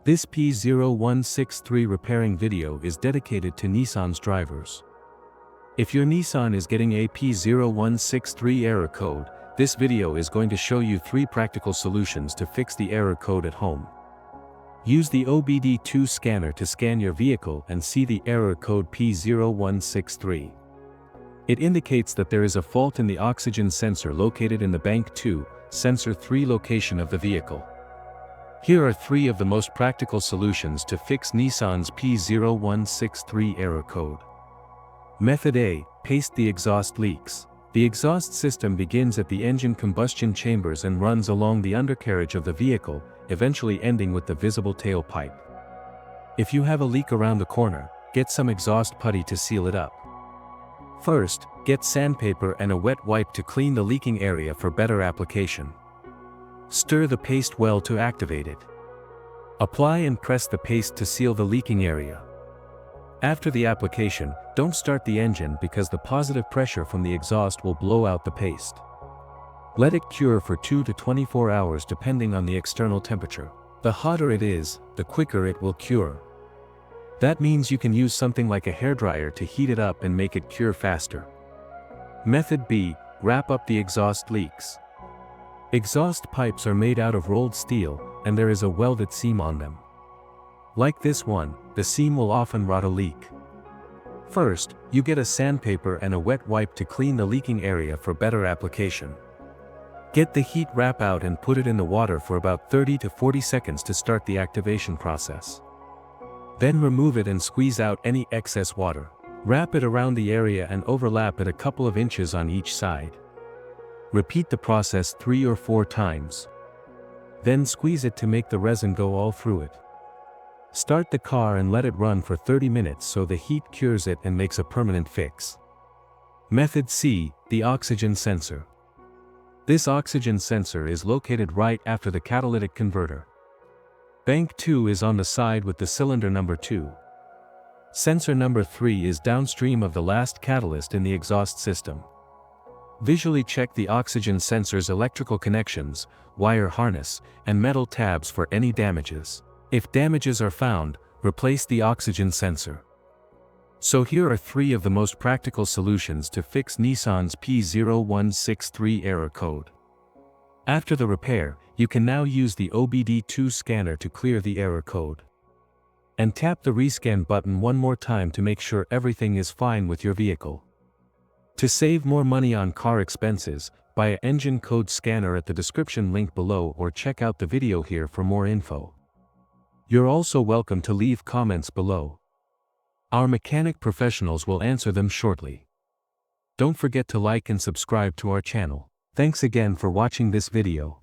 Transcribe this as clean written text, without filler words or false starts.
This P0163 repairing video is dedicated to Nissan's drivers. If your Nissan is getting a P0163 error code, this video is going to show you 3 practical solutions to fix the error code at home. Use the OBD2 scanner to scan your vehicle and see the error code P0163. It indicates that there is a fault in the oxygen sensor located in the bank 2, sensor 3 location of the vehicle. Here are 3 of the most practical solutions to fix Nissan's P0163 error code. Method A. Paste the exhaust leaks. The exhaust system begins at the engine combustion chambers and runs along the undercarriage of the vehicle, eventually ending with the visible tailpipe. If you have a leak around the corner, get some exhaust putty to seal it up. First, get sandpaper and a wet wipe to clean the leaking area for better application. Stir the paste well to activate it. Apply and press the paste to seal the leaking area. After the application, don't start the engine because the positive pressure from the exhaust will blow out the paste. Let it cure for 2 to 24 hours depending on the external temperature. The hotter it is, the quicker it will cure. That means you can use something like a hairdryer to heat it up and make it cure faster. Method B. Wrap up the exhaust leaks. Exhaust pipes are made out of rolled steel, and there is a welded seam on them. Like this one, the seam will often rot a leak. First, you get a sandpaper and a wet wipe to clean the leaking area for better application. Get the heat wrap out and put it in the water for about 30 to 40 seconds to start the activation process. Then remove it and squeeze out any excess water. Wrap it around the area and overlap it a couple of inches on each side. Repeat the process 3 or 4 times. Then squeeze it to make the resin go all through it. Start the car and let it run for 30 minutes so the heat cures it and makes a permanent fix. Method C. The oxygen sensor. This oxygen sensor is located right after the catalytic converter. Bank 2 is on the side with the cylinder number 2. Sensor number 3 is downstream of the last catalyst in the exhaust system. Visually check the oxygen sensor's electrical connections, wire harness, and metal tabs for any damages. If damages are found, replace the oxygen sensor. So here are 3 of the most practical solutions to fix Nissan's P0163 error code. After the repair, you can now use the OBD2 scanner to clear the error code. And tap the rescan button one more time to make sure everything is fine with your vehicle. To save more money on car expenses, buy an engine code scanner at the description link below or check out the video here for more info. You're also welcome to leave comments below. Our mechanic professionals will answer them shortly. Don't forget to like and subscribe to our channel. Thanks again for watching this video.